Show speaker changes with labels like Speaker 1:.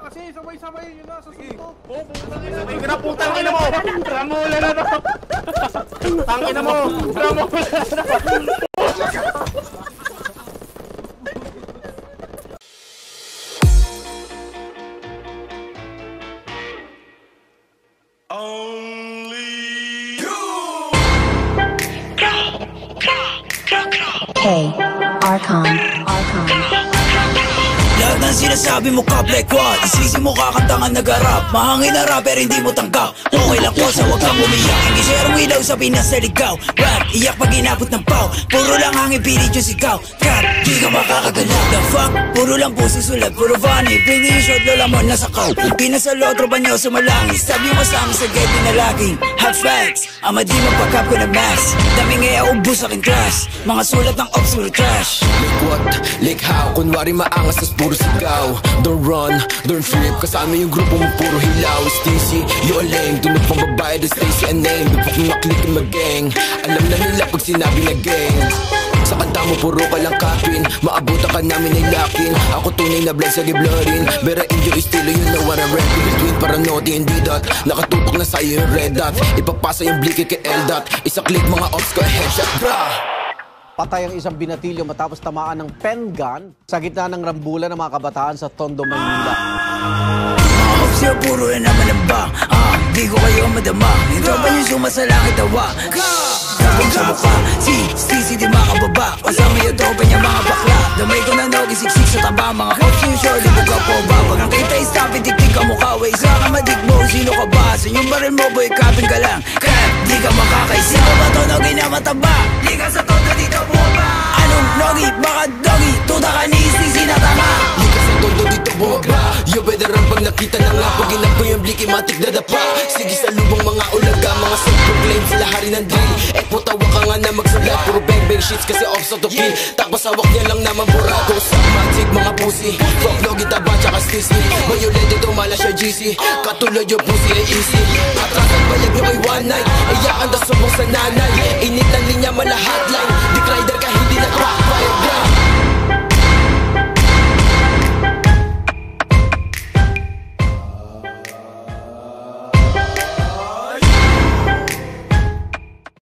Speaker 1: kasi, sabay-sabay yun na sa suntok.
Speaker 2: Oo, putang ina, putang ina mo! Ramula na na! Tangina mo! Ramula na na!
Speaker 3: Hey, Archon.
Speaker 4: Lahat ng sinasabi mo ka Black One, isisi mo kakantangan nag-arap. Mahangin na rapper hindi mo tanggap. Okay lang po sa wag kang umiyak. Hindi share ilaw sa Pinas na ligaw. Rap, iyak pag inabot ng pau. Puro lang hangin pilit yung sigaw. Trap, di ka makakagalaw. The fuck, puro lang puso sulat. Puro funny, bring yung short lola mo nasa kaw. Pinas sa lotro banyo sumalangis. Sabi mo sa amin sa gate na laging hot facts. Ama di magpakap ko na max. Daming ngaya ubus aking class. Mga sulat ng ops puro trash.
Speaker 5: Like what? Like how? Kunwari maangas tas puro sigaw. Don't run, don't trip. Kasama yung grupo mo puro hilaw. Stacy, you a lame. Tunod pang babae, the Stacy a name. Dupok yung maklik yung mag-gang. Alam na nila pag sinabi na gang. Sa kanta mo puro ka lang kapin. Maabutan ka namin ay lakin. Ako tunay na blood sa giblorin. Bera inyo estilo yun na what I rap. Between paranoid and D-dot. Nakatutok na sa'yo yung red dot. Ipapasa yung bliki kay L-dot. Isa click mga ops ko headshot bra.
Speaker 6: Patay ang isang binatilyo matapos tamaan ng pen gun sa gitna ng rambulan ng mga kabataan sa Tondo, Maynila.
Speaker 4: Ops yung puro na naman ang bang. Di ko kayo madama. Yung tropa yung sumasalangit tawa. Tapos sa mukha, si Stacy di makababa. Kasama yung tropa niya mga bakla. Damay ko na nogi, siksik sa taba. Mga ops yung short, libog ka po ba? Pag ang kita stop, itik-tik ka mukha. Way isa ka madig mo, sino ka ba? Sa yung baril mo, boy, kapin ka lang. Crap, di ka makakaisa. Ikaw ba to nogi na mataba? Di ka sa Tondo dito bumaba. Anong nogi? Baka dogi? Tuta ka ni Stacy na tama.
Speaker 5: Di ka sa Tondo dito bumaba. Yo, veteran pag nakita na nga. Pag inap ko yung bliki, matik na dapa. Sige sa lubong mga ulaga. Mga self-proclaim sila hari ng drill. Tawa ka nga na magsalat. Puro bang-bang shits kasi off sa to kill. Tapos hawak niya lang naman burato. Sa matik mga pussy. Fuck no gitaba tsaka Stacy. Violated umala siya GC. Katulad yung pussy ay easy. Atrasan bayag nyo kay one night. Iyakan da subong sa nanay. Init ng linya mala hotline. Dick rider ka hindi na backfire.